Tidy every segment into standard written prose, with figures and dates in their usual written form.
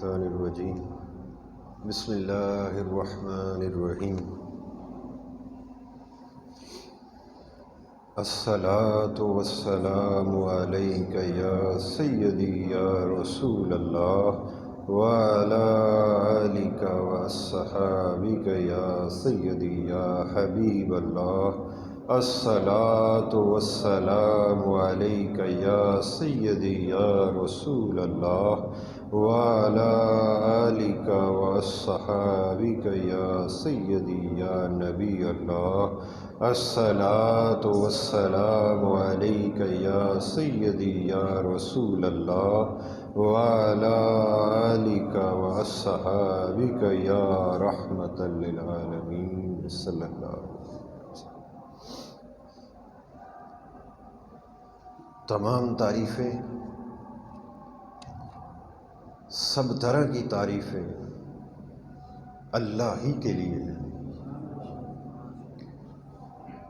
الشیطان الرجیم بسم اللہ الرحمن الرحیم الصلاة والسلام علیک یا سیدی یا رسول اللہ وعلی آلک واصحابک یا سیدی یا حبیب اللہ الصلاة والسلام علیک یا سیدی یا رسول اللہ وعلی آلک واصحابک یا سیدی یا نبی اللہ الصلاة والسلام علیک یا سیدی یا رسول اللہ وعلی آلک واصحابک یا رحمۃ للعالمین صلی اللہ علیہ وسلم۔ تمام تعریفیں، سب طرح کی تعریفیں اللہ ہی کے لیے ہیں۔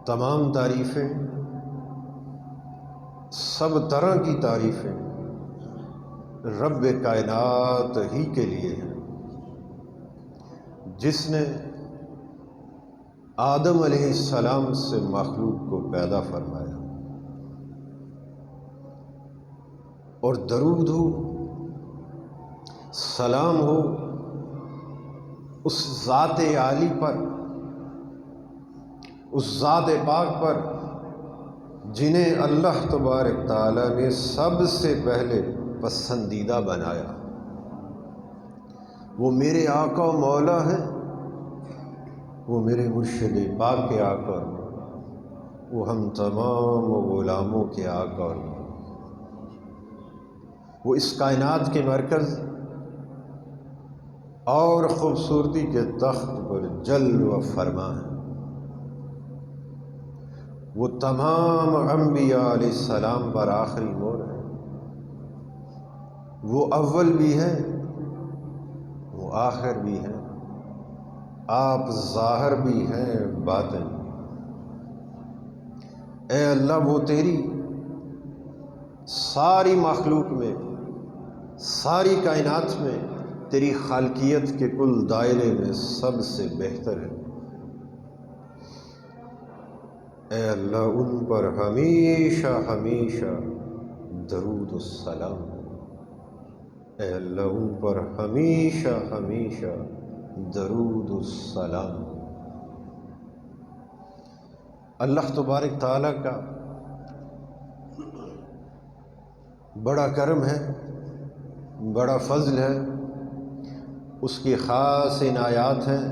تمام تعریفیں، سب طرح کی تعریفیں رب کائنات ہی کے لیے ہیں، جس نے آدم علیہ السلام سے مخلوق کو پیدا فرمایا، اور درود ہو، سلام ہو اس ذات عالی پر، اس ذات پاک پر جنہیں اللہ تبارک تعالیٰ نے سب سے پہلے پسندیدہ بنایا۔ وہ میرے آقا و مولا ہیں، وہ میرے مرشد پاک کے آقا، وہ ہم تمام غلاموں کے آقا، وہ اس کائنات کے مرکز اور خوبصورتی کے تخت پر جل و فرما ہے۔ وہ تمام انبیاء علیہ السلام پر آخری مور ہے، وہ اول بھی ہے، وہ آخر بھی ہے، آپ ظاہر بھی ہیں باطن بھی۔ اے اللہ، وہ تیری ساری مخلوق میں، ساری کائنات میں، تیری خالقیت کے کل دائرے میں سب سے بہتر ہے۔ اے اللہ، ان پر ہمیشہ ہمیشہ درود السلام ہو۔ اے اللہ، ان پر ہمیشہ ہمیشہ درود السلام ہو۔ اللہ تبارک تعالیٰ کا بڑا کرم ہے، بڑا فضل ہے، اس کی خاص عنایات ہیں،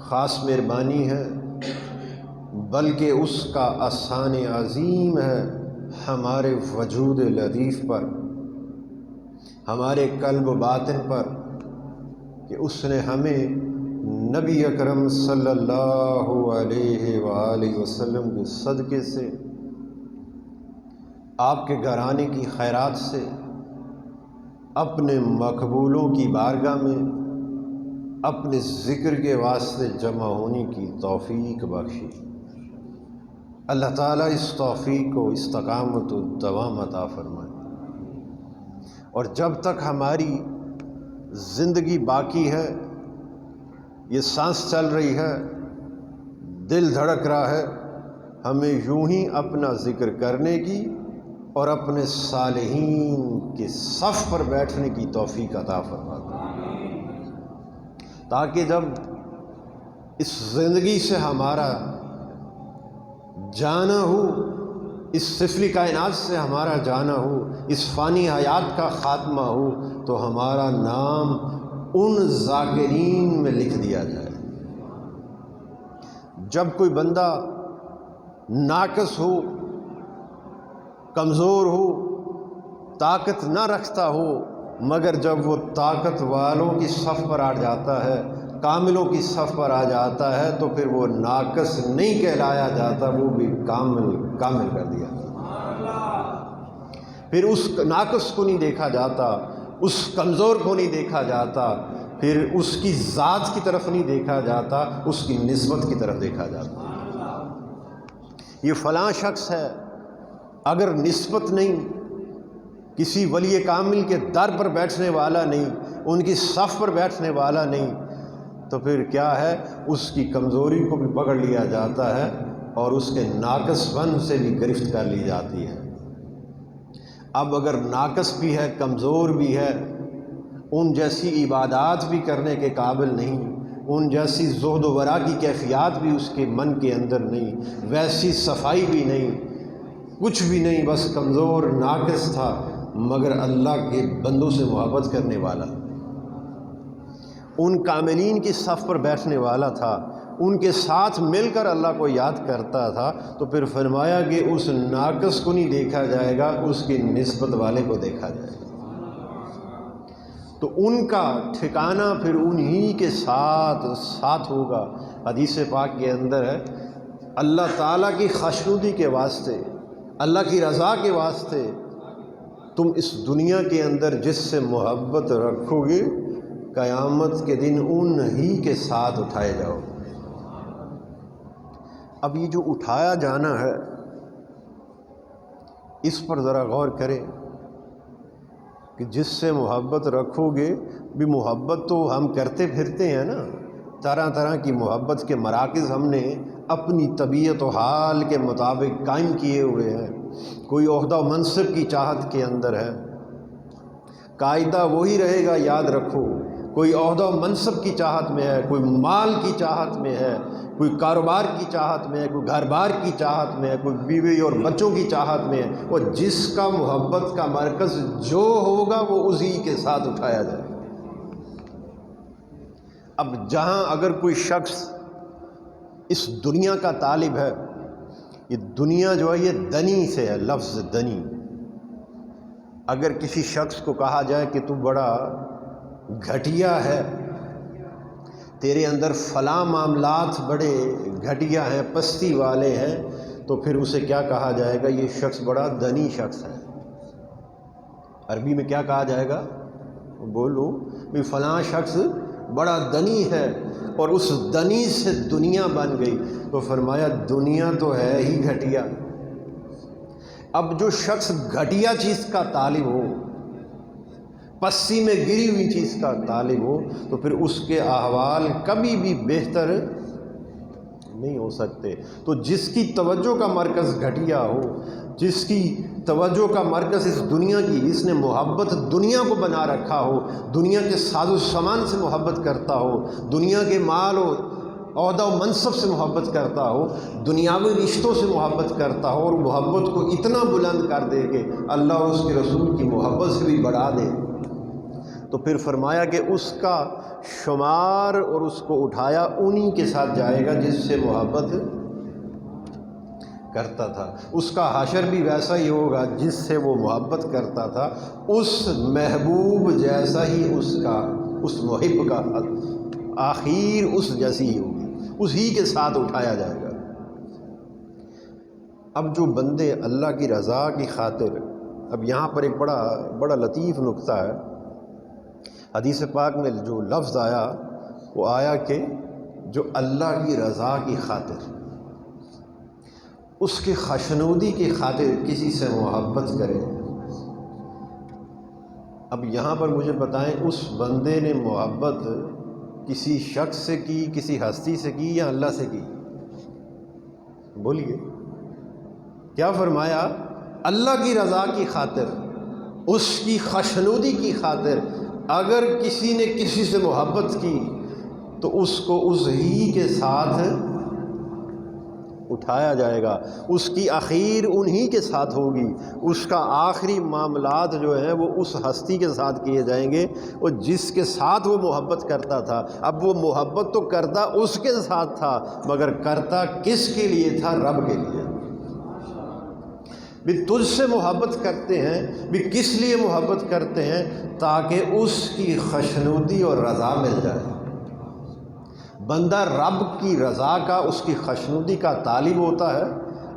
خاص مہربانی ہے، بلکہ اس کا احسان عظیم ہے ہمارے وجود لطیف پر، ہمارے قلب و باطن پر، کہ اس نے ہمیں نبی اکرم صلی اللہ علیہ وآلہ وسلم کے صدقے سے، آپ کے گھرانے کی خیرات سے، اپنے مقبولوں کی بارگاہ میں اپنے ذکر کے واسطے جمع ہونے کی توفیق بخشی۔ اللہ تعالیٰ اس توفیق کو استقامت و دوام عطا فرمائے، اور جب تک ہماری زندگی باقی ہے، یہ سانس چل رہی ہے، دل دھڑک رہا ہے، ہمیں یوں ہی اپنا ذکر کرنے کی اور اپنے صالحین کے صف پر بیٹھنے کی توفیق عطا فرما دے، تاکہ جب اس زندگی سے ہمارا جانا ہو، اس سفلی کائنات سے ہمارا جانا ہو، اس فانی حیات کا خاتمہ ہو، تو ہمارا نام ان ذاکرین میں لکھ دیا جائے۔ جب کوئی بندہ ناقص ہو، کمزور ہو، طاقت نہ رکھتا ہو، مگر جب وہ طاقت والوں کی صف پر آ جاتا ہے، کاملوں کی صف پر آ جاتا ہے، تو پھر وہ ناقص نہیں کہلایا جاتا، وہ بھی کامل کر دیا جاتا۔ پھر اس ناقص کو نہیں دیکھا جاتا، اس کمزور کو نہیں دیکھا جاتا، پھر اس کی ذات کی طرف نہیں دیکھا جاتا، اس کی نسبت کی طرف دیکھا جاتا۔ یہ فلاں شخص ہے، اگر نسبت نہیں کسی ولی کامل کے در پر بیٹھنے والا نہیں، ان کی صف پر بیٹھنے والا نہیں، تو پھر کیا ہے، اس کی کمزوری کو بھی پکڑ لیا جاتا ہے اور اس کے ناقص پن سے بھی گرفت کر لی جاتی ہے۔ اب اگر ناقص بھی ہے، کمزور بھی ہے، ان جیسی عبادات بھی کرنے کے قابل نہیں، ان جیسی زہد و ورع کی کیفیات بھی اس کے من کے اندر نہیں، ویسی صفائی بھی نہیں، کچھ بھی نہیں، بس کمزور ناقص تھا، مگر اللہ کے بندوں سے محبت کرنے والا، ان کاملین کی صف پر بیٹھنے والا تھا، ان کے ساتھ مل کر اللہ کو یاد کرتا تھا، تو پھر فرمایا کہ اس ناقص کو نہیں دیکھا جائے گا، اس کی نسبت والے کو دیکھا جائے گا۔ تو ان کا ٹھکانہ پھر انہی کے ساتھ ہوگا۔ حدیث پاک کے اندر ہے، اللہ تعالیٰ کی خوشنودی کے واسطے، اللہ کی رضا کے واسطے تم اس دنیا کے اندر جس سے محبت رکھو گے، قیامت کے دن انہی کے ساتھ اٹھائے جاؤ۔ اب یہ جو اٹھایا جانا ہے، اس پر ذرا غور کریں کہ جس سے محبت رکھو گے، بھی محبت تو ہم کرتے پھرتے ہیں نا، طرح طرح کی محبت کے مراکز ہم نے اپنی طبیعت و حال کے مطابق قائم کیے ہوئے ہیں۔ کوئی عہدہ و منصب کی چاہت کے اندر ہے، قاعدہ وہی رہے گا، یاد رکھو، کوئی عہدہ و منصب کی چاہت میں ہے، کوئی مال کی چاہت میں ہے، کوئی کاروبار کی چاہت میں ہے، کوئی گھر بار کی چاہت میں ہے، کوئی بیوی اور بچوں کی چاہت میں ہے، اور جس کا محبت کا مرکز جو ہوگا وہ اسی کے ساتھ اٹھایا جائے گا۔ اب جہاں اگر کوئی شخص اس دنیا کا طالب ہے، یہ دنیا جو ہے یہ دنی سے ہے، لفظ دنی۔ اگر کسی شخص کو کہا جائے کہ تو بڑا گھٹیا ہے، تیرے اندر فلاں معاملات بڑے گھٹیا ہیں، پستی والے ہیں، تو پھر اسے کیا کہا جائے گا؟ یہ شخص بڑا دنی شخص ہے۔ عربی میں کیا کہا جائے گا؟ بولو بھی فلاں شخص بڑا دنی ہے، اور اس دنی سے دنیا بن گئی، تو فرمایا دنیا تو ہے ہی گھٹیا۔ اب جو شخص گھٹیا چیز کا طالب ہو، پسی میں گری ہوئی چیز کا طالب ہو، تو پھر اس کے احوال کبھی بھی بہتر نہیں ہو سکتے۔ تو جس کی توجہ کا مرکز گھٹیا ہو، جس کی توجہ کا مرکز اس دنیا کی، جس نے محبت دنیا کو بنا رکھا ہو، دنیا کے ساز و سامان سے محبت کرتا ہو، دنیا کے مال و عہدہ و منصب سے محبت کرتا ہو، دنیاوی رشتوں سے محبت کرتا ہو، اور محبت کو اتنا بلند کر دے کہ اللہ اور اس کے رسول کی محبت سے بھی بڑھا دے، تو پھر فرمایا کہ اس کا شمار اور اس کو اٹھایا انہی کے ساتھ جائے گا جس سے محبت کرتا تھا۔ اس کا حشر بھی ویسا ہی ہوگا جس سے وہ محبت کرتا تھا، اس محبوب جیسا ہی اس محب کا آخر اس جیسی ہی ہوگی، اسی کے ساتھ اٹھایا جائے گا۔ اب جو بندے اللہ کی رضا کی خاطر، اب یہاں پر ایک بڑا لطیف نکتہ ہے، حدیث پاک میں جو لفظ آیا وہ آیا کہ جو اللہ کی رضا کی خاطر، اس کی خوشنودی کی خاطر کسی سے محبت کرے۔ اب یہاں پر مجھے بتائیں، اس بندے نے محبت کسی شخص سے کی، کسی ہستی سے کی، یا اللہ سے کی؟ بولیے، کیا فرمایا؟ اللہ کی رضا کی خاطر، اس کی خوشنودی کی خاطر اگر کسی نے کسی سے محبت کی تو اس کو اس ہی کے ساتھ اٹھایا جائے گا، اس کی اخیر انہی کے ساتھ ہوگی، اس کا آخری معاملات جو ہیں وہ اس ہستی کے ساتھ کیے جائیں گے، اور جس کے ساتھ وہ محبت کرتا تھا۔ اب وہ محبت تو کرتا اس کے ساتھ تھا، مگر کرتا کس کے لیے تھا؟ رب کے لیے۔ بھی تجھ سے محبت کرتے ہیں، بھی کس لیے محبت کرتے ہیں؟ تاکہ اس کی خوشنودی اور رضا مل جائے۔ بندہ رب کی رضا کا، اس کی خوشنودی کا طالب ہوتا ہے،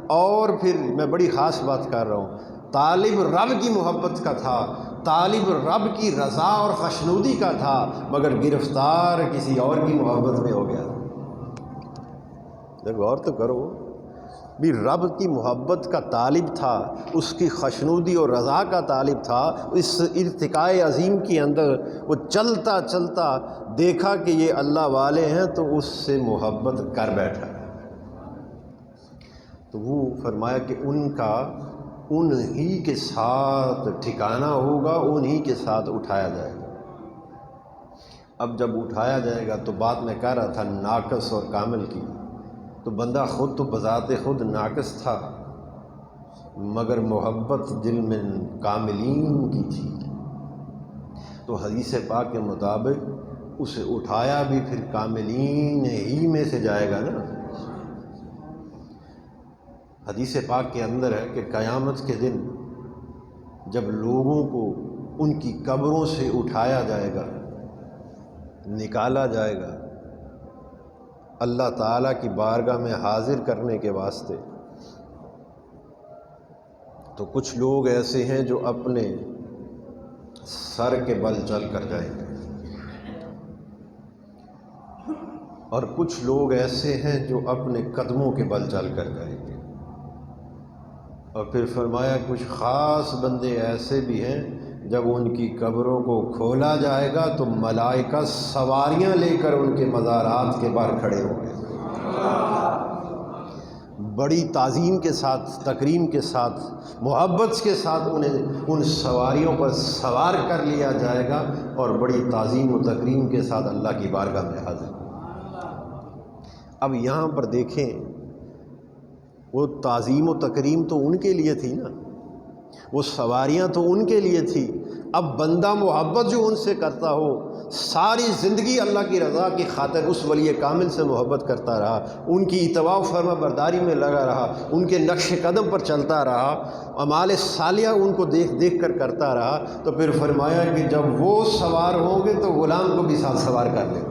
اور پھر میں بڑی خاص بات کر رہا ہوں، طالب رب کی محبت کا تھا، طالب رب کی رضا اور خوشنودی کا تھا، مگر گرفتار کسی اور کی محبت میں ہو گیا۔ غور تو کرو، بھی رب کی محبت کا طالب تھا، اس کی خشنودی اور رضا کا طالب تھا، اس ارتقاء عظیم کے اندر وہ چلتا چلتا دیکھا کہ یہ اللہ والے ہیں تو اس سے محبت کر بیٹھا۔ تو وہ فرمایا کہ ان کا انہی کے ساتھ ٹھکانہ ہوگا، انہی کے ساتھ اٹھایا جائے گا۔ اب جب اٹھایا جائے گا تو بات میں کہہ رہا تھا ناقص اور کامل کی، تو بندہ خود تو بذات خود ناقص تھا، مگر محبت دل میں کاملین کی تھی، تو حدیث پاک کے مطابق اسے اٹھایا بھی پھر کاملین ہی میں سے جائے گا نا۔ حدیث پاک کے اندر ہے کہ قیامت کے دن جب لوگوں کو ان کی قبروں سے اٹھایا جائے گا، نکالا جائے گا اللہ تعالیٰ کی بارگاہ میں حاضر کرنے کے واسطے، تو کچھ لوگ ایسے ہیں جو اپنے سر کے بل چل کر جائیں گے، اور کچھ لوگ ایسے ہیں جو اپنے قدموں کے بل چل کر جائیں گے، اور پھر فرمایا کچھ خاص بندے ایسے بھی ہیں جب ان کی قبروں کو کھولا جائے گا تو ملائکہ سواریاں لے کر ان کے مزارات کے باہر کھڑے ہوں گے، بڑی تعظیم کے ساتھ، تکریم کے ساتھ، محبت کے ساتھ انہیں ان سواریوں پر سوار کر لیا جائے گا اور بڑی تعظیم و تکریم کے ساتھ اللہ کی بارگاہ میں حاضر۔ اب یہاں پر دیکھیں وہ تعظیم و تکریم تو ان کے لیے تھی نا، وہ سواریاں تو ان کے لیے تھی، اب بندہ محبت جو ان سے کرتا ہو، ساری زندگی اللہ کی رضا کی خاطر اس ولی کامل سے محبت کرتا رہا، ان کی اتباع و فرما برداری میں لگا رہا، ان کے نقش قدم پر چلتا رہا، اعمال صالحہ ان کو دیکھ دیکھ کر کرتا رہا، تو پھر فرمایا کہ جب وہ سوار ہوں گے تو غلام کو بھی ساتھ سوار کر لیں۔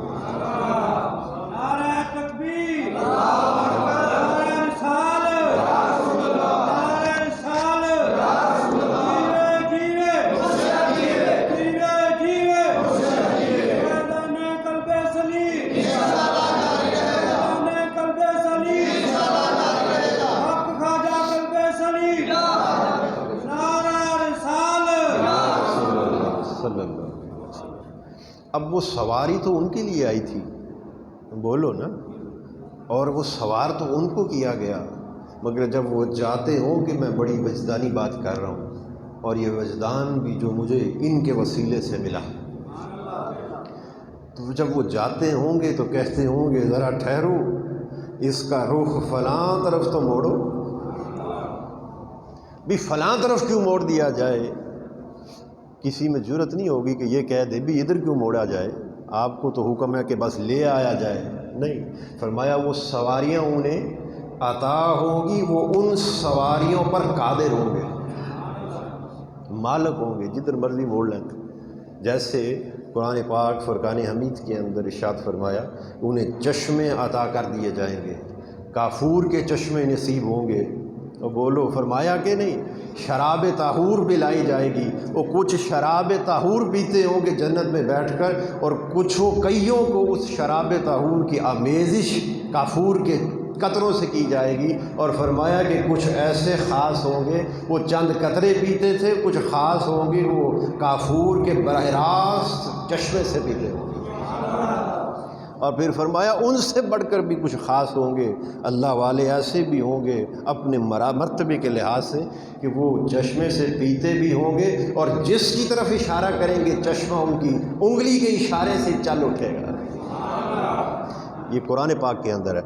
اب وہ سواری تو ان کے لیے آئی تھی، بولو نا، اور وہ سوار تو ان کو کیا گیا، مگر جب وہ جاتے ہوں کہ میں بڑی وجدانی بات کر رہا ہوں، اور یہ وجدان بھی جو مجھے ان کے وسیلے سے ملا، تو جب وہ جاتے ہوں گے تو کہتے ہوں گے ذرا ٹھہرو، اس کا رخ فلاں طرف تو موڑو، بھی فلاں طرف کیوں موڑ دیا جائے؟ کسی میں جرت نہیں ہوگی کہ یہ کہہ دے بھی ادھر کیوں موڑا جائے، آپ کو تو حکم ہے کہ بس لے آیا جائے، نہیں، فرمایا وہ سواریاں انہیں عطا ہوں گی، وہ ان سواریوں پر قادر ہوں گے، مالک ہوں گے، جدھر مرضی موڑ لیں۔ جیسے قرآن پاک فرقان حمید کے اندر ارشاد فرمایا انہیں چشمے عطا کر دیے جائیں گے، کافور کے چشمے نصیب ہوں گے، اور بولو فرمایا کہ نہیں، شراب طہور بھی لائی جائے گی، وہ کچھ شراب طہور پیتے ہوں گے جنت میں بیٹھ کر، اور کئیوں کو اس شراب طہور کی آمیزش کافور کے قطروں سے کی جائے گی، اور فرمایا کہ کچھ ایسے خاص ہوں گے وہ چند قطرے پیتے تھے، کچھ خاص ہوں گے وہ کافور کے براہ راست چشمے سے پیتے ہوں گے، اور پھر فرمایا ان سے بڑھ کر بھی کچھ خاص ہوں گے، اللہ والے ایسے بھی ہوں گے اپنے مرتبے کے لحاظ سے کہ وہ چشمے سے پیتے بھی ہوں گے، اور جس کی طرف اشارہ کریں گے چشمہ ان کی انگلی کے اشارے سے چل اٹھے گا۔ یہ قرآن پاک کے اندر ہے،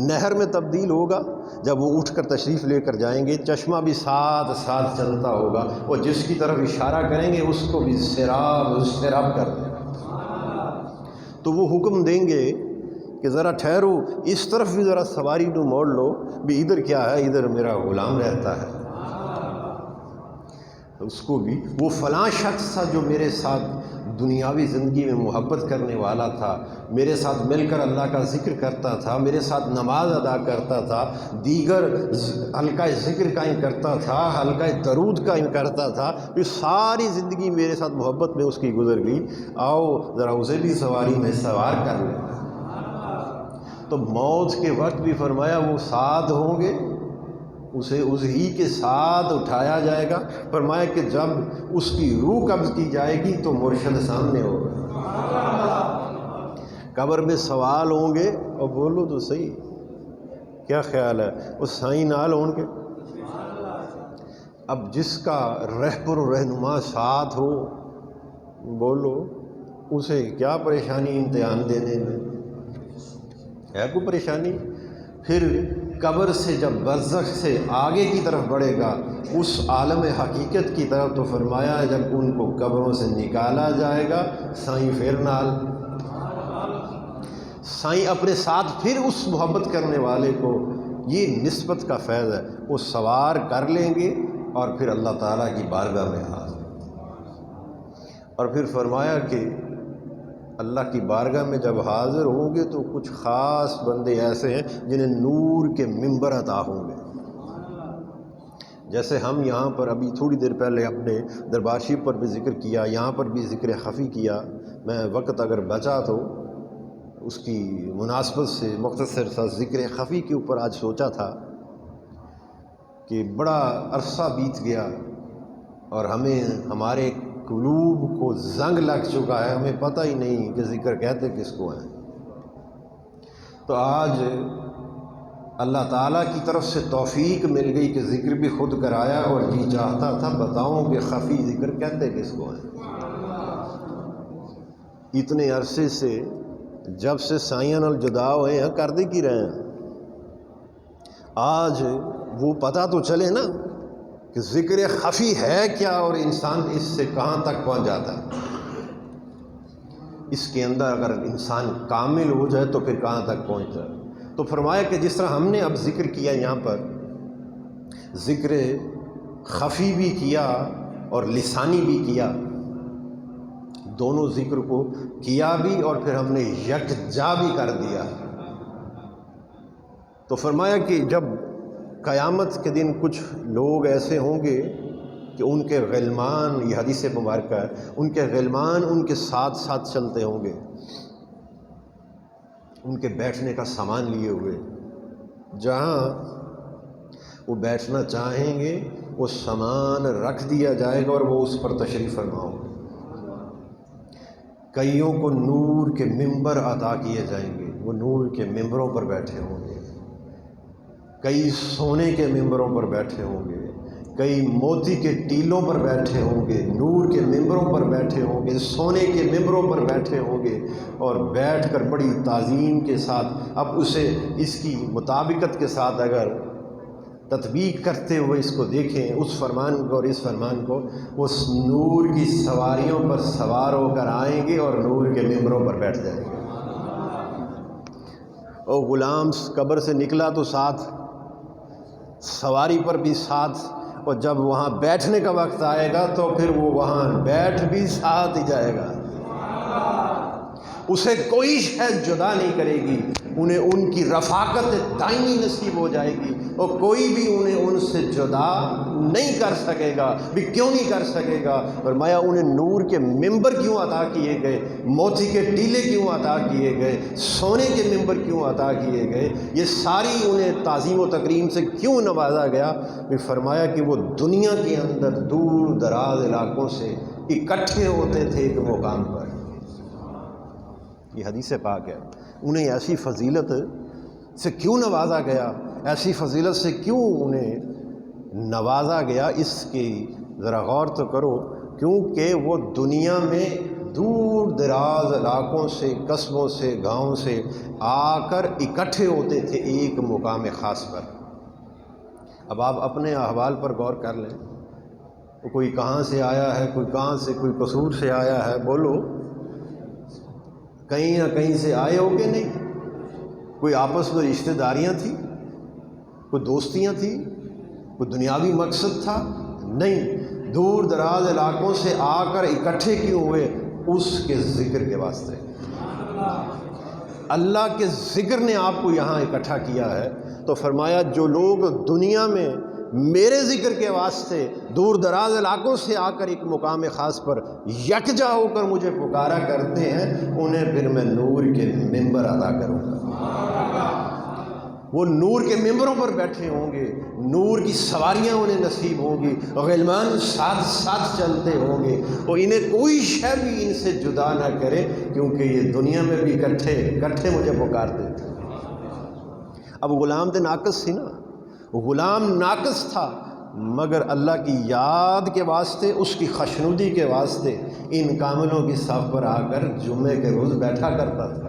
نہر میں تبدیل ہوگا جب وہ اٹھ کر تشریف لے کر جائیں گے، چشمہ بھی ساتھ ساتھ چلتا ہوگا، اور جس کی طرف اشارہ کریں گے اس کو بھی سیراب کر دیں گے، تو وہ حکم دیں گے کہ ذرا ٹھہرو، اس طرف بھی ذرا سواری نو موڑ لو، بھی ادھر کیا ہے، ادھر میرا غلام رہتا ہے، اس کو بھی وہ فلاں شخص تھا جو میرے ساتھ دنیاوی زندگی میں محبت کرنے والا تھا، میرے ساتھ مل کر اللہ کا ذکر کرتا تھا، میرے ساتھ نماز ادا کرتا تھا، دیگر حلقہ ذکر قائم کرتا تھا، حلقہ درود قائم کرتا تھا، یہ ساری زندگی میرے ساتھ محبت میں اس کی گزر گئی، آؤ ذرا اسے بھی سواری میں سوار کر لیں۔ تو موت کے وقت بھی فرمایا وہ ساتھ ہوں گے، اسے اس ہی کے ساتھ اٹھایا جائے گا۔ فرمایا کہ جب اس کی روح قبض کی جائے گی تو مرشد سامنے ہوگا۔ قبر میں سوال ہوں گے، اور بولو تو صحیح، کیا خیال ہے؟ وہ سائیں نال ہوں گے۔ اب جس کا رہبر و رہنما ساتھ ہو، بولو اسے کیا پریشانی امتحان دینے میں؟ ہے کوئی پریشانی؟ پھر قبر سے جب برزخ سے آگے کی طرف بڑھے گا اس عالم حقیقت کی طرف، تو فرمایا جب ان کو قبروں سے نکالا جائے گا، سائیں پھر نال، سائیں اپنے ساتھ پھر اس محبت کرنے والے کو، یہ نسبت کا فیض ہے، وہ سوار کر لیں گے اور پھر اللہ تعالیٰ کی بارگاہ میں حاضر۔ اور پھر فرمایا کہ اللہ کی بارگاہ میں جب حاضر ہوں گے تو کچھ خاص بندے ایسے ہیں جنہیں نور کے منبر عطا ہوں گے۔ جیسے ہم یہاں پر ابھی تھوڑی دیر پہلے اپنے دربار شریف پر بھی ذکر کیا، یہاں پر بھی ذکر خفی کیا، میں وقت اگر بچا تو اس کی مناسبت سے مختصر سا ذکر خفی کے اوپر آج سوچا تھا کہ بڑا عرصہ بیت گیا اور ہمیں ہمارے قلوب کو زنگ لگ چکا ہے، ہمیں پتہ ہی نہیں کہ ذکر کہتے کس کو ہیں۔ تو آج اللہ تعالیٰ کی طرف سے توفیق مل گئی کہ ذکر بھی خود کرایا، اور جی چاہتا تھا بتاؤں کہ خفی ذکر کہتے کس کو ہیں۔ اتنے عرصے سے جب سے سائیاں نال جدا ہوئے ہیں کر دے کی رہے ہیں، آج وہ پتہ تو چلے نا کہ ذکر خفی ہے کیا اور انسان اس سے کہاں تک پہنچ جاتا ہے۔ اس کے اندر اگر انسان کامل ہو جائے تو پھر کہاں تک پہنچتا ہے۔ تو فرمایا کہ جس طرح ہم نے اب ذکر کیا، یہاں پر ذکر خفی بھی کیا اور لسانی بھی کیا، دونوں ذکر کو کیا بھی اور پھر ہم نے یکجا بھی کر دیا۔ تو فرمایا کہ جب قیامت کے دن کچھ لوگ ایسے ہوں گے کہ ان کے غلمان، یہ حدیث مبارکہ ہے، ان کے غلمان ان کے ساتھ ساتھ چلتے ہوں گے، ان کے بیٹھنے کا سامان لیے ہوئے، جہاں وہ بیٹھنا چاہیں گے وہ سامان رکھ دیا جائے گا اور وہ اس پر تشریف فرما ہوں گے۔ کئیوں کو نور کے منبر عطا کیے جائیں گے، وہ نور کے منبروں پر بیٹھے ہوں گے، کئی سونے کے منبروں پر بیٹھے ہوں گے، کئی موتی کے ٹیلوں پر بیٹھے ہوں گے، نور کے منبروں پر بیٹھے ہوں گے، سونے کے منبروں پر بیٹھے ہوں گے، اور بیٹھ کر بڑی تعظیم کے ساتھ، اب اسے اس کی مطابقت کے ساتھ اگر تطبیق کرتے ہوئے اس کو دیکھیں، اس فرمان کو اور اس فرمان کو، وہ نور کی سواریوں پر سوار ہو کر آئیں گے اور نور کے منبروں پر بیٹھ جائیں گے۔ اور غلام قبر سے نکلا تو ساتھ سواری پر بھی ساتھ، اور جب وہاں بیٹھنے کا وقت آئے گا تو پھر وہ وہاں بیٹھ بھی ساتھ ہی جائے گا، اسے کوئی شے جدا نہیں کرے گی، انہیں ان کی رفاقت دائمی نصیب ہو جائے گی، اور کوئی بھی انہیں ان سے جدا نہیں کر سکے گا۔ بھی کیوں نہیں کر سکے گا؟ فرمایا انہیں نور کے منبر کیوں عطا کیے گئے، موتی کے ٹیلے کیوں عطا کیے گئے، سونے کے منبر کیوں عطا کیے گئے، یہ ساری انہیں تعظیم و تکریم سے کیوں نوازا گیا؟ بھی فرمایا کہ وہ دنیا کے اندر دور دراز علاقوں سے اکٹھے ہوتے تھے ایک مقام پر، یہ حدیث پاک ہے، انہیں ایسی فضیلت سے کیوں نوازا گیا، ایسی فضیلت سے کیوں انہیں نوازا گیا، اس کی ذرا غور تو کرو، کیونکہ وہ دنیا میں دور دراز علاقوں سے، قصبوں سے، گاؤں سے آ کر اکٹھے ہوتے تھے ایک مقام خاص پر۔ اب آپ اپنے احوال پر غور کر لیں، کوئی کہاں سے آیا ہے، کوئی کہاں سے، کوئی قصور سے آیا ہے، بولو کہیں نہ کہیں سے آئے ہو کہ نہیں؟ کوئی آپس میں رشتہ داریاں تھیں، کوئی دوستیاں تھیں، کوئی دنیاوی مقصد تھا؟ نہیں، دور دراز علاقوں سے آ کر اکٹھے کیوں ہوئے؟ اس کے ذکر کے واسطے، اللہ کے ذکر نے آپ کو یہاں اکٹھا کیا ہے۔ تو فرمایا جو لوگ دنیا میں میرے ذکر کے واسطے دور دراز علاقوں سے آ کر ایک مقام خاص پر یکجا ہو کر مجھے پکارا کرتے ہیں، انہیں پھر میں نور کے منبر عطا کروں گا۔ وہ نور کے ممبروں پر بیٹھے ہوں گے، نور کی سواریاں انہیں نصیب ہوں گی، غلمان ساتھ ساتھ چلتے ہوں گے، اور انہیں کوئی شے بھی ان سے جدا نہ کرے، کیونکہ یہ دنیا میں بھی اکٹھے مجھے پکارتے تھے۔ اب غلام تو ناقص تھی نا، غلام ناقص تھا، مگر اللہ کی یاد کے واسطے، اس کی خوشنودی کے واسطے ان کاملوں کی صف پر آ کر جمعے کے روز بیٹھا کرتا تھا۔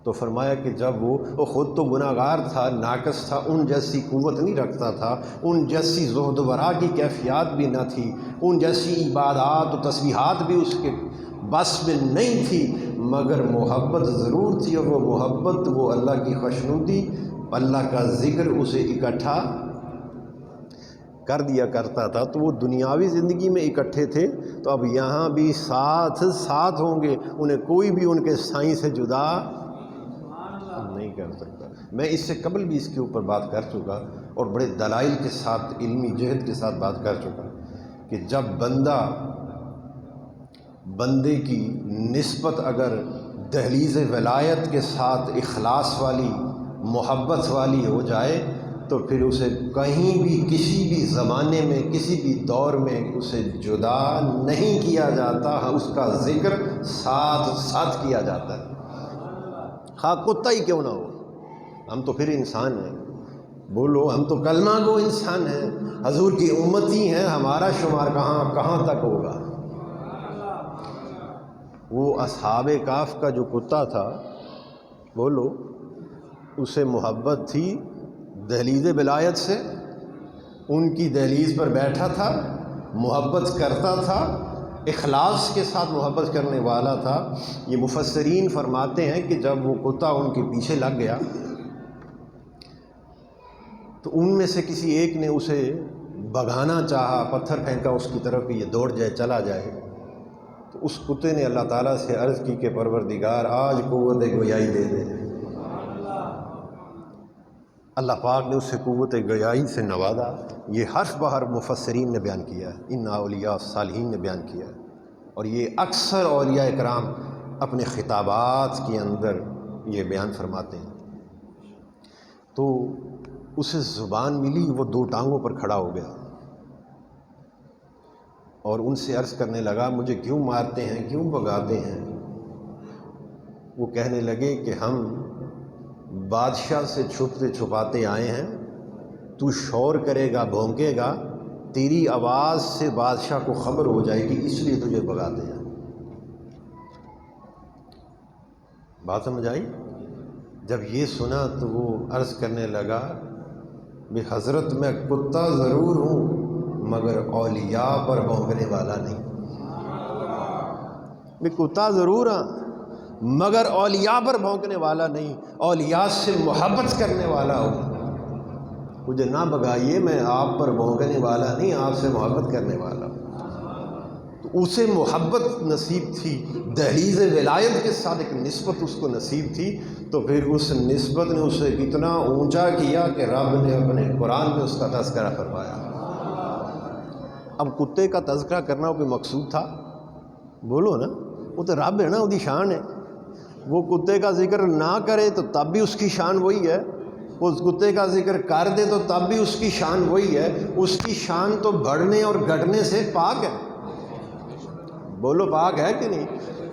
تو فرمایا کہ جب وہ خود تو گناہ گار تھا، ناقص تھا، ان جیسی قوت نہیں رکھتا تھا، ان جیسی زہد و ورع کی کیفیات بھی نہ تھی، ان جیسی عبادات و تسبیحات بھی اس کے بس میں نہیں تھی، مگر محبت ضرور تھی، اور وہ محبت، وہ اللہ کی خوشنودی، اللہ کا ذکر اسے اکٹھا کر دیا کرتا تھا۔ تو وہ دنیاوی زندگی میں اکٹھے تھے، تو اب یہاں بھی ساتھ ہوں گے، انہیں کوئی بھی ان کے سائیں سے جدا نہیں کر سکتا۔ میں اس سے قبل بھی اس کے اوپر بات کر چکا، اور بڑے دلائل کے ساتھ، علمی جہد کے ساتھ بات کر چکا، کہ جب بندے کی نسبت اگر دہلیز ولایت کے ساتھ اخلاص والی، محبت والی ہو جائے، تو پھر اسے کہیں بھی، کسی بھی زمانے میں، کسی بھی دور میں اسے جدا نہیں کیا جاتا، اس کا ذکر ساتھ کیا جاتا ہے، خواہ کتا ہی کیوں نہ ہو۔ ہم تو پھر انسان ہیں، بولو، ہم تو کلمہ گو انسان ہیں، حضور کی امتی ہیں، ہمارا شمار کہاں تک ہوگا۔ وہ اصحاب کہف کا جو کتا تھا، بولو، اسے محبت تھی دہلیز ولایت سے، ان کی دہلیز پر بیٹھا تھا، محبت کرتا تھا، اخلاص کے ساتھ محبت کرنے والا تھا۔ یہ مفسرین فرماتے ہیں کہ جب وہ کتا ان کے پیچھے لگ گیا، تو ان میں سے کسی ایک نے اسے بھگانا چاہا، پتھر پھینکا اس کی طرف کہ یہ دوڑ جائے، چلا جائے، تو اس کتے نے اللہ تعالیٰ سے عرض کی کہ پروردگار، آج قوت گویائی دے دے۔ اللہ پاک نے اسے قوت گویائی سے نوازا۔ یہ حرف بہر مفسرین نے بیان کیا ہے، ان اولیاء صالحین نے بیان کیا ہے، اور یہ اکثر اولیاء اکرام اپنے خطابات کے اندر یہ بیان فرماتے ہیں۔ تو اسے زبان ملی، وہ دو ٹانگوں پر کھڑا ہو گیا اور ان سے عرض کرنے لگا، مجھے کیوں مارتے ہیں، کیوں بھگاتے ہیں؟ وہ کہنے لگے کہ ہم بادشاہ سے چھپتے چھپاتے آئے ہیں، تو شور کرے گا، بھونکے گا، تیری آواز سے بادشاہ کو خبر ہو جائے گی، اس لیے تجھے بھگاتے ہیں۔ بات سمجھ آئی؟ جب یہ سنا تو وہ عرض کرنے لگا، بھی حضرت، میں کتا ضرور ہوں، مگر اولیاء پر بھونکنے والا نہیں۔ میں کتا ضرور ہوں، مگر اولیاء پر بھونکنے والا نہیں، اولیاء سے محبت کرنے والا ہوں۔ مجھے نہ بھگائیے، میں آپ پر بھونکنے والا نہیں، آپ سے محبت کرنے والا ہوں۔ تو اسے محبت نصیب تھی، دہلیز ولایت کے ساتھ ایک نسبت اس کو نصیب تھی، تو پھر اس نسبت نے اسے اتنا اونچا کیا کہ رب نے اپنے قرآن میں اس کا تذکرہ فرمایا۔ اب کتے کا تذکرہ کرنا کوئی مقصود تھا؟ بولو نا، وہ تو رب ہے نا، وہ دی شان ہے۔ وہ کتے کا ذکر نہ کرے تو تب بھی اس کی شان وہی ہے، وہ کتے کا ذکر کر دے تو تب بھی اس کی شان وہی ہے۔ اس کی شان تو بڑھنے اور گھٹنے سے پاک ہے۔ بولو، پاک ہے کہ نہیں؟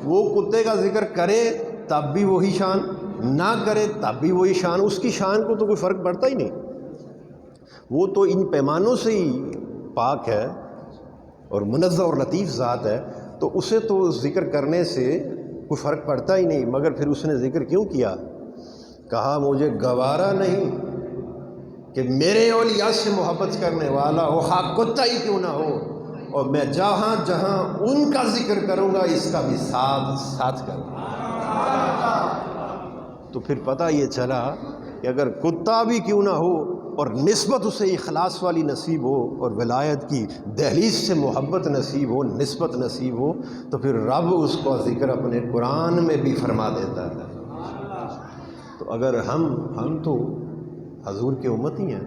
وہ کتے کا ذکر کرے تب بھی وہی شان، نہ کرے تب بھی وہی شان، اس کی شان کو تو کوئی فرق پڑتا ہی نہیں۔ وہ تو ان پیمانوں سے ہی پاک ہے اور منزہ اور لطیف ذات ہے، تو اسے تو ذکر کرنے سے کوئی فرق پڑتا ہی نہیں۔ مگر پھر اس نے ذکر کیوں کیا؟ کہا، مجھے گوارا نہیں کہ میرے اولیاء سے محبت کرنے والا ہو، خواہ کتا ہی کیوں نہ ہو، اور میں جہاں جہاں ان کا ذکر کروں گا، اس کا بھی ساتھ کروں گا۔ تو پھر پتہ یہ چلا کہ اگر کتا بھی کیوں نہ ہو اور نسبت اسے اخلاص والی نصیب ہو، اور ولایت کی دہلیز سے محبت نصیب ہو، نسبت نصیب ہو، تو پھر رب اس کا ذکر اپنے قرآن میں بھی فرما دیتا ہے۔ تو اگر ہم تو حضور کے امتی ہیں،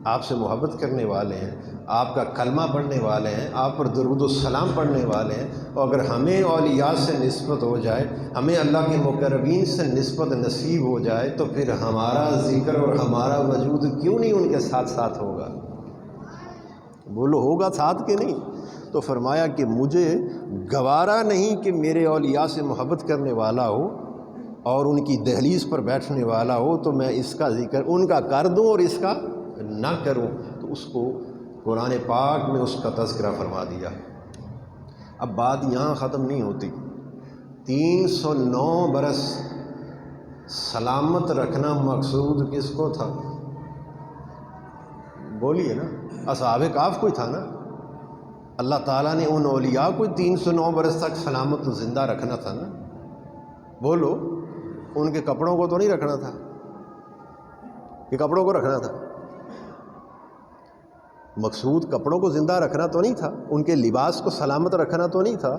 آپ سے محبت کرنے والے ہیں، آپ کا کلمہ پڑھنے والے ہیں، آپ پر درود و سلام پڑھنے والے ہیں، اور اگر ہمیں اولیاء سے نسبت ہو جائے، ہمیں اللہ کے مقربین سے نسبت نصیب ہو جائے، تو پھر ہمارا ذکر اور ہمارا وجود کیوں نہیں ان کے ساتھ ساتھ ہوگا؟ بولو ہوگا ساتھ کہ نہیں؟ تو فرمایا کہ مجھے گوارا نہیں کہ میرے اولیاء سے محبت کرنے والا ہو اور ان کی دہلیز پر بیٹھنے والا ہو تو میں اس کا ذکر ان کا کر دوں اور اس کا نہ کروں۔ تو اس کو قرآن پاک میں اس کا تذکرہ فرما دیا۔ اب بات یہاں ختم نہیں ہوتی۔ 309 برس سلامت رکھنا مقصود کس کو تھا؟ بولیے نا، اصحاب کہف کوئی تھا نا۔ اللہ تعالیٰ نے ان اولیاء کو 309 برس تک سلامت زندہ رکھنا تھا نا۔ بولو، ان کے کپڑوں کو تو نہیں رکھنا تھا کہ کپڑوں کو رکھنا تھا؟ مقصود کپڑوں کو زندہ رکھنا تو نہیں تھا، ان کے لباس کو سلامت رکھنا تو نہیں تھا،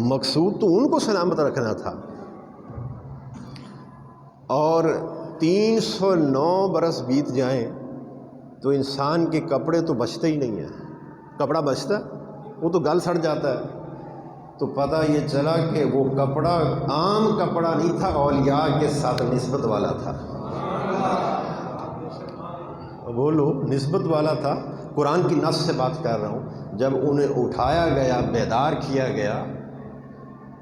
مقصود تو ان کو سلامت رکھنا تھا۔ اور 309 برس بیت جائیں تو انسان کے کپڑے تو بچتے ہی نہیں ہیں۔ کپڑا بچتا ہے؟ وہ تو گل سڑ جاتا ہے۔ تو پتہ یہ چلا کہ وہ کپڑا عام کپڑا نہیں تھا، اولیاء کے ساتھ نسبت والا تھا۔ بولو، نسبت والا تھا۔ قرآن کی نص سے بات کر رہا ہوں۔ جب انہیں اٹھایا گیا، بیدار کیا گیا،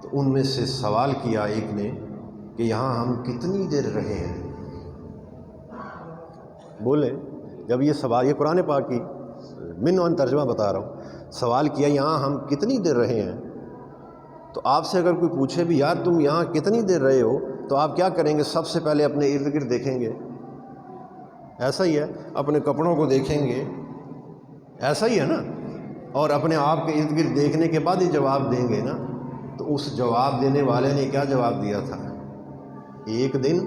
تو ان میں سے سوال کیا ایک نے کہ یہاں ہم کتنی دیر رہے ہیں؟ بولے، جب یہ سوال، یہ قرآن پاک کی من ترجمہ بتا رہا ہوں، سوال کیا یہاں ہم کتنی دیر رہے ہیں؟ تو آپ سے اگر کوئی پوچھے بھی یار تم یہاں کتنی دیر رہے ہو، تو آپ کیا کریں گے؟ سب سے پہلے اپنے ارد گرد دیکھیں گے، ایسا ہی ہے، اپنے کپڑوں کو دیکھیں گے، ایسا ہی ہے نا، اور اپنے آپ کے ارد گرد دیکھنے کے بعد ہی جواب دیں گے نا۔ تو اس جواب دینے والے نے کیا جواب دیا تھا؟ ایک دن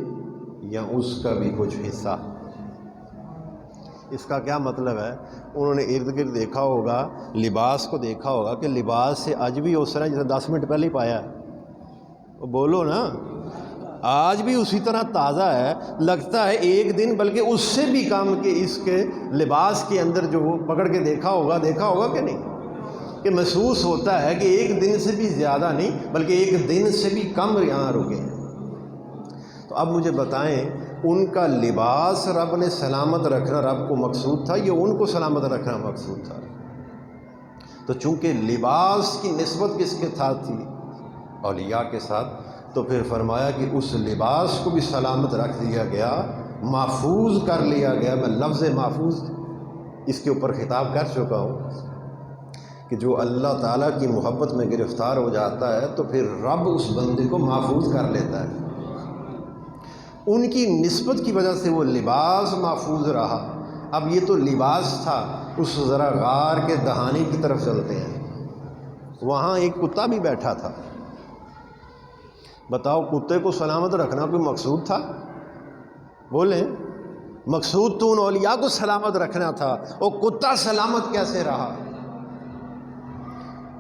یا اس کا بھی کچھ حصہ۔ اس کا کیا مطلب ہے؟ انہوں نے ارد گرد دیکھا ہوگا، لباس کو دیکھا ہوگا کہ لباس سے آج بھی اس طرح جیسے 10 منٹ پہلے ہی پایا ہے۔ بولو نا، آج بھی اسی طرح تازہ ہے، لگتا ہے ایک دن، بلکہ اس سے بھی کم کہ اس کے لباس کے اندر جو پکڑ کے دیکھا ہوگا کہ نہیں، کہ محسوس ہوتا ہے کہ ایک دن سے بھی زیادہ نہیں بلکہ ایک دن سے بھی کم یہاں رکے ہیں۔ تو اب مجھے بتائیں، ان کا لباس رب نے سلامت رکھنا رب کو مقصود تھا یا ان کو سلامت رکھنا مقصود تھا؟ تو چونکہ لباس کی نسبت کس کے ساتھ تھی؟ اولیاء کے ساتھ، تو پھر فرمایا کہ اس لباس کو بھی سلامت رکھ دیا گیا، محفوظ کر لیا گیا۔ میں لفظ محفوظ اس کے اوپر خطاب کر چکا ہوں کہ جو اللہ تعالیٰ کی محبت میں گرفتار ہو جاتا ہے تو پھر رب اس بندے کو محفوظ کر لیتا ہے۔ ان کی نسبت کی وجہ سے وہ لباس محفوظ رہا۔ اب یہ تو لباس تھا، اس ذرا غار کے دہانے کی طرف چلتے ہیں۔ وہاں ایک کتا بھی بیٹھا تھا۔ بتاؤ، کتے کو سلامت رکھنا کوئی مقصود تھا؟ بولیں، مقصود تو ان اولیاء کو سلامت رکھنا تھا، اور کتا سلامت کیسے رہا؟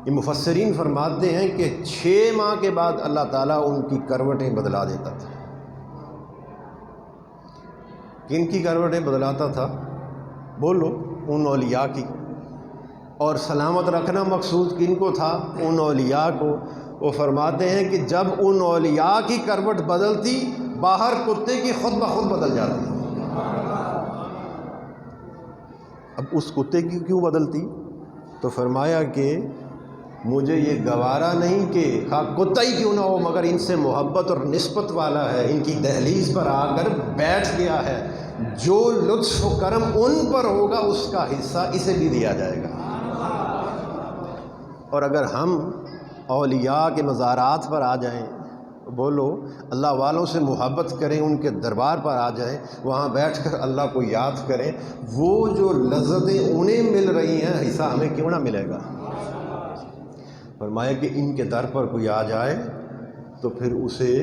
یہ مفسرین فرماتے ہیں کہ 6 ماہ کے بعد اللہ تعالیٰ ان کی کروٹیں بدلا دیتا تھا۔ کن کی کروٹیں بدلاتا تھا؟ بولو، ان اولیاء کی۔ اور سلامت رکھنا مقصود کن کو تھا؟ ان اولیاء کو۔ وہ فرماتے ہیں کہ جب ان اولیاء کی کروٹ بدلتی، باہر کتے کی خود بخود بدل جاتی۔ اب اس کتے کی کیوں بدلتی؟ تو فرمایا کہ مجھے یہ گوارا نہیں کہ کتا ہی کیوں نہ ہو مگر ان سے محبت اور نسبت والا ہے، ان کی دہلیز پر آ کر بیٹھ گیا ہے، جو لطف و کرم ان پر ہوگا اس کا حصہ اسے بھی دیا جائے گا۔ اور اگر ہم اولیاء کے مزارات پر آ جائیں، بولو، اللہ والوں سے محبت کریں، ان کے دربار پر آ جائیں، وہاں بیٹھ کر اللہ کو یاد کریں، وہ جو لذتیں انہیں مل رہی ہیں حصہ ہمیں کیوں نہ ملے گا؟ فرمایا کہ ان کے در پر کوئی آ جائے تو پھر اسے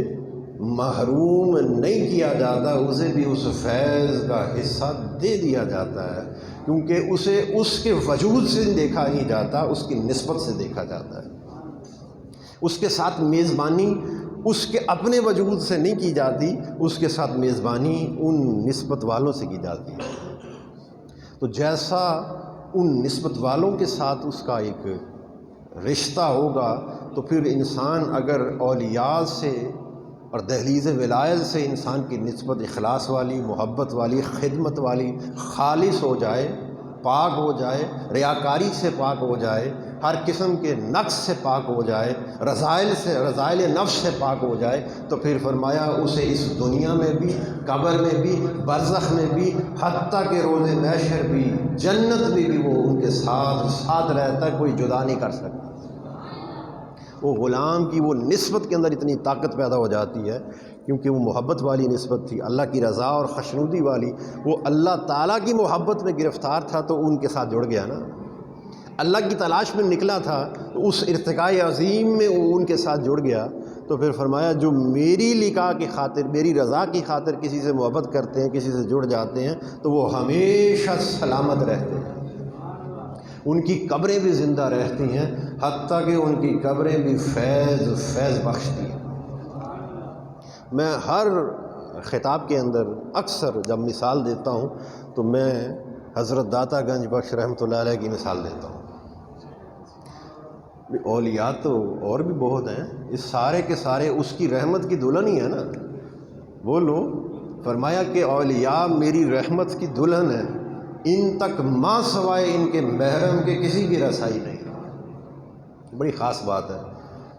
محروم نہیں کیا جاتا، اسے بھی اس فیض کا حصہ دے دیا جاتا ہے، کیونکہ اسے اس کے وجود سے دیکھا نہیں جاتا، اس کی نسبت سے دیکھا جاتا ہے۔ اس کے ساتھ میزبانی اس کے اپنے وجود سے نہیں کی جاتی، اس کے ساتھ میزبانی ان نسبت والوں سے کی جاتی ہے۔ تو جیسا ان نسبت والوں کے ساتھ اس کا ایک رشتہ ہوگا، تو پھر انسان اگر اولیاء سے اور دہلیز ولایت سے انسان کی نسبت اخلاص والی، محبت والی، خدمت والی، خالص ہو جائے، پاک ہو جائے، ریاکاری سے پاک ہو جائے، ہر قسم کے نقص سے پاک ہو جائے، رذائل نفس سے پاک ہو جائے، تو پھر فرمایا اسے اس دنیا میں بھی، قبر میں بھی، برزخ میں بھی، حتیٰ کہ روز محشر بھی، جنت میں بھی وہ ان کے ساتھ رہتا ہے، کوئی جدا نہیں کر سکتا۔ وہ غلام کی وہ نسبت کے اندر اتنی طاقت پیدا ہو جاتی ہے، کیونکہ وہ محبت والی نسبت تھی، اللہ کی رضا اور خوشنودی والی۔ وہ اللہ تعالیٰ کی محبت میں گرفتار تھا تو ان کے ساتھ جڑ گیا نا، اللہ کی تلاش میں نکلا تھا تو اس ارتقاء عظیم میں وہ ان کے ساتھ جڑ گیا۔ تو پھر فرمایا جو میری لقاء کی خاطر، میری رضا کی خاطر کسی سے محبت کرتے ہیں، کسی سے جڑ جاتے ہیں، تو وہ ہمیشہ سلامت رہتے ہیں، ان کی قبریں بھی زندہ رہتی ہیں، حتیٰ کہ ان کی قبریں بھی فیض بخشتی ہیں۔ میں ہر خطاب کے اندر اکثر جب مثال دیتا ہوں تو میں حضرت داتا گنج بخش رحمۃ اللہ علیہ کی مثال دیتا ہوں۔ اولیاء تو اور بھی بہت ہیں، اس سارے کے سارے اس کی رحمت کی دلہن ہی ہے نا۔ بولو، فرمایا کہ اولیاء میری رحمت کی دلہن ہے، ان تک ماں سوائے ان کے محرم کے کسی کی رسائی نہیں۔ بڑی خاص بات ہے۔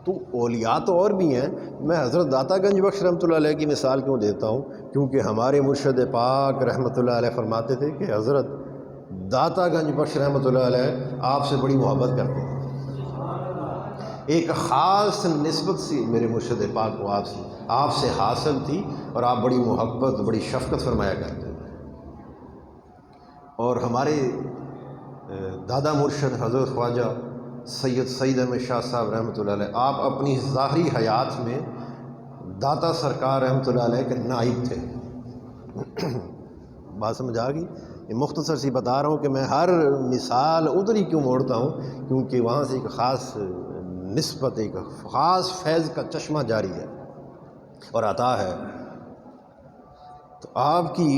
تو اولیاء تو اور بھی ہیں، میں حضرت داتا گنج بخش رحمۃ اللہ علیہ کی مثال کیوں دیتا ہوں؟ کیونکہ ہمارے مرشد پاک رحمۃ اللہ علیہ فرماتے تھے کہ حضرت داتا گنج بخش رحمۃ اللہ علیہ آپ سے بڑی محبت کرتے ہیں، ایک خاص نسبت سی میرے مرشد پاک کو آپ سے حاصل تھی، اور آپ بڑی محبت، بڑی شفقت فرمایا کرتے تھے۔ اور ہمارے دادا مرشد حضرت خواجہ سید احمد شاہ صاحب رحمۃ اللہ علیہ، آپ اپنی ظاہری حیات میں داتا سرکار رحمۃ اللہ علیہ کے نائب تھے۔ بات سمجھ آ گئی؟ یہ مختصر سی بتا رہا ہوں کہ میں ہر مثال ادھر ہی کیوں موڑتا ہوں، کیونکہ وہاں سے ایک خاص نسبت، ایک خاص فیض کا چشمہ جاری ہے اور عطا ہے۔ تو آپ کی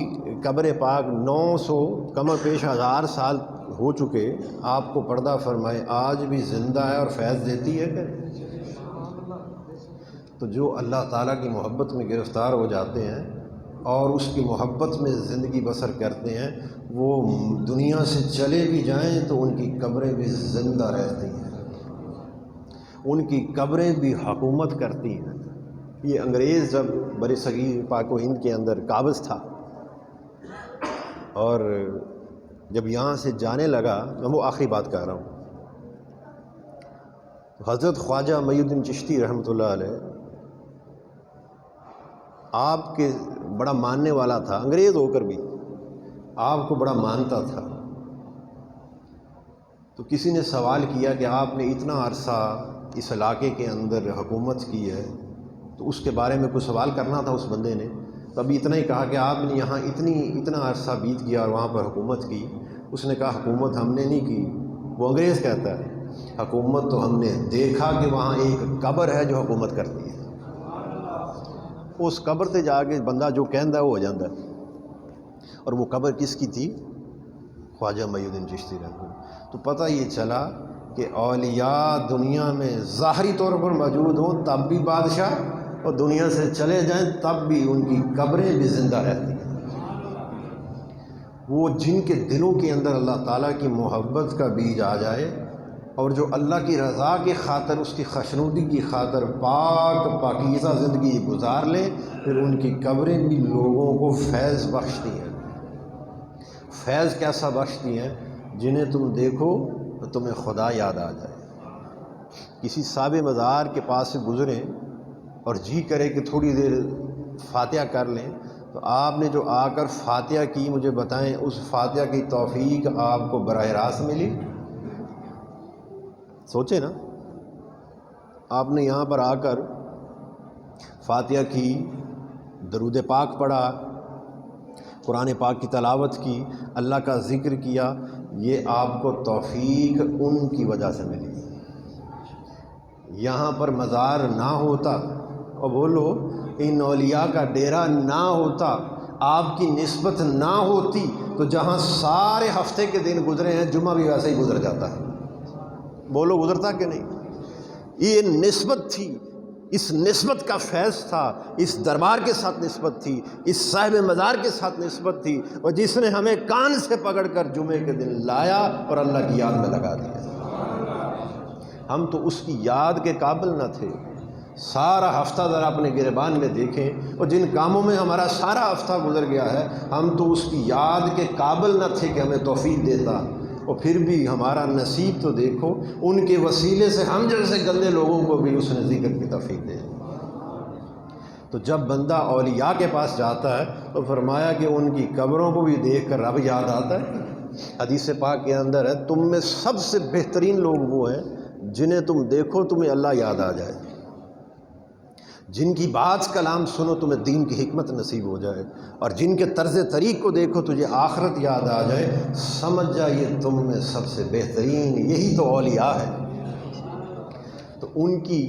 قبر پاک 900 کم و بیش 1000 سال ہو چکے، آپ کو پردہ فرمائے آج بھی زندہ ہے اور فیض دیتی ہے کہ؟ تو جو اللہ تعالیٰ کی محبت میں گرفتار ہو جاتے ہیں اور اس کی محبت میں زندگی بسر کرتے ہیں، وہ دنیا سے چلے بھی جائیں تو ان کی قبریں بھی زندہ رہتی ہیں، ان کی قبریں بھی حکومت کرتی ہیں۔ یہ انگریز جب بر صغیر پاک و ہند کے اندر قابض تھا اور جب یہاں سے جانے لگا، میں وہ آخری بات کہہ رہا ہوں، حضرت خواجہ معی الدین چشتی رحمۃ اللہ علیہ آپ کے بڑا ماننے والا تھا، انگریز ہو کر بھی آپ کو بڑا مانتا تھا۔ تو کسی نے سوال کیا کہ آپ نے اتنا عرصہ اس علاقے کے اندر حکومت کی ہے، تو اس کے بارے میں کچھ سوال کرنا تھا اس بندے نے۔ تبھی اتنا ہی کہا کہ آپ نے یہاں اتنا عرصہ بیت گیا اور وہاں پر حکومت کی۔ اس نے کہا حکومت ہم نے نہیں کی، وہ انگریز کہتا ہے، حکومت تو ہم نے دیکھا کہ وہاں ایک قبر ہے جو حکومت کرتی ہے، اس قبر تے جا کے بندہ جو کہندا ہے وہ ہو جاتا ہے۔ اور وہ قبر کس کی تھی؟ خواجہ معی الدین چشتی رحمۃ اللہ۔ تو پتہ یہ چلا کہ اولیاء دنیا میں ظاہری طور پر موجود ہوں تب بھی بادشاہ، اور دنیا سے چلے جائیں تب بھی ان کی قبریں بھی زندہ رہتی ہیں۔ وہ جن کے دلوں کے اندر اللہ تعالیٰ کی محبت کا بیج آ جائے اور جو اللہ کی رضا کی خاطر، اس کی خوشنودی کی خاطر پاکیزہ زندگی گزار لیں، پھر ان کی قبریں بھی لوگوں کو فیض بخشتی ہیں۔ فیض کیسا بخشتی ہیں؟ جنہیں تم دیکھو تو تمہیں خدا یاد آ جائے۔ کسی صاحب مزار کے پاس سے گزریں اور جی کرے کہ تھوڑی دیر فاتحہ کر لیں، تو آپ نے جو آ کر فاتحہ کی، مجھے بتائیں اس فاتحہ کی توفیق آپ کو براہ راست ملی؟ سوچیں نا، آپ نے یہاں پر آ کر فاتحہ کی، درود پاک پڑھا، قرآن پاک کی تلاوت کی، اللہ کا ذکر کیا، یہ آپ کو توفیق ان کی وجہ سے ملی۔ یہاں پر مزار نہ ہوتا، اور بولو ان اولیاء کا ڈیرا نہ ہوتا، آپ کی نسبت نہ ہوتی تو جہاں سارے ہفتے کے دن گزرے ہیں جمعہ بھی ویسے ہی گزر جاتا ہے۔ بولو گزرتا کہ نہیں؟ یہ نسبت تھی، اس نسبت کا فیض تھا، اس دربار کے ساتھ نسبت تھی، اس صاحب مزار کے ساتھ نسبت تھی، اور جس نے ہمیں کان سے پکڑ کر جمعے کے دن لایا اور اللہ کی یاد میں لگا دیا۔ ہم تو اس کی یاد کے قابل نہ تھے۔ سارا ہفتہ ذرا اپنے گریبان میں دیکھیں، اور جن کاموں میں ہمارا سارا ہفتہ گزر گیا ہے ہم تو اس کی یاد کے قابل نہ تھے کہ ہمیں توفیق دیتا، اور پھر بھی ہمارا نصیب تو دیکھو، ان کے وسیلے سے ہم جیسے گندے لوگوں کو بھی اس نے ذکر کی توفیق دے۔ تو جب بندہ اولیاء کے پاس جاتا ہے تو فرمایا کہ ان کی قبروں کو بھی دیکھ کر رب یاد آتا ہے۔ حدیث پاک کے اندر ہے، تم میں سب سے بہترین لوگ وہ ہیں جنہیں تم دیکھو تمہیں اللہ یاد آ جائے، جن کی بات کلام سنو تمہیں دین کی حکمت نصیب ہو جائے، اور جن کے طرز طریق کو دیکھو تجھے آخرت یاد آ جائے، سمجھ جائیے تم میں سب سے بہترین یہی تو اولیاء ہے۔ تو ان کی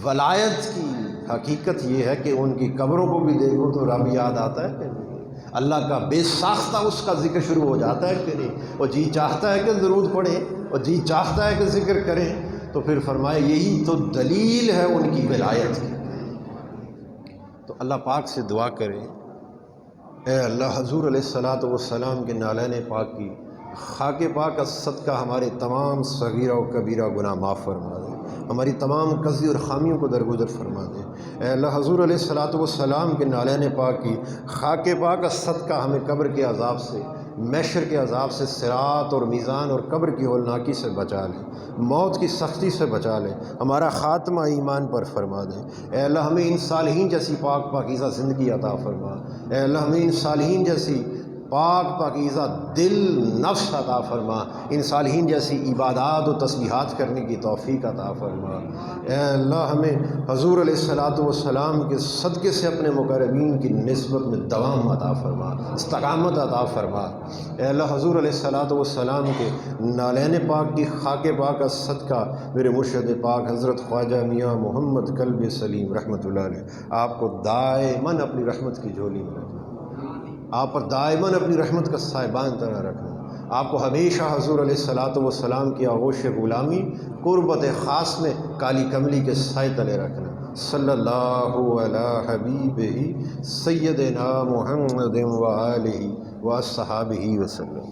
ولایت کی حقیقت یہ ہے کہ ان کی قبروں کو بھی دیکھو تو رب یاد آتا ہے کہ نہیں، اللہ کا بے ساختہ اس کا ذکر شروع ہو جاتا ہے کہ نہیں، اور جی چاہتا ہے کہ درود پڑھیں اور جی چاہتا ہے کہ ذکر کریں، تو پھر فرمائے یہی تو دلیل ہے ان کی ولایت کی۔ تو اللہ پاک سے دعا کریں، اے اللہ حضور علیہ الصلاۃ والسلام کے نالین پاک کی خاک پاک کا صدقہ ہمارے تمام صغیرہ و کبیرہ گناہ معاف فرما دے، ہماری تمام قصدی اور خامیوں کو درگزر فرما دے۔ اے اللہ حضور علیہ الصلاۃ والسلام کے نالین پاک کی خاک پاک کا صدقہ ہمیں قبر کے عذاب سے، محشر کے عذاب سے، صراط اور میزان اور قبر کی ہولناکی سے بچا لے، موت کی سختی سے بچا لے، ہمارا خاتمہ ایمان پر فرما دے۔ اے اللہ ہمیں ان صالحین جیسی پاک پاکیزہ زندگی عطا فرما، اے اللہ ہمیں ان صالحین جیسی پاک پاکیزہ دل نفس عطا فرما، ان صالحین جیسی عبادات و تسبیحات کرنے کی توفیق عطا فرما۔ اے اللہ ہمیں حضور علیہ الصلاۃ والسلام کے صدقے سے اپنے مقربین کی نسبت میں دوام عطا فرما، استقامت عطا فرما۔ اے اللہ حضور علیہ الصلاۃ والسلام کے نالین پاک کی خاک پاک کا صدقہ میرے مرشد پاک حضرت خواجہ میاں محمد کلب سلیم رحمۃ اللہ علیہ آپ کو دائماً اپنی رحمت کی جھولی میں رکھنا، آپ پر دائماً اپنی رحمت کا سائبان طرح رکھنا، آپ کو ہمیشہ حضور علیہ الصلاۃ والسلام کی آغوش غلامی قربت خاص میں کالی کملی کے سائے تلے رکھنا۔ صلی اللہ علی حبیبہ سیدنا محمد و آلہ و صحابہ وسلم۔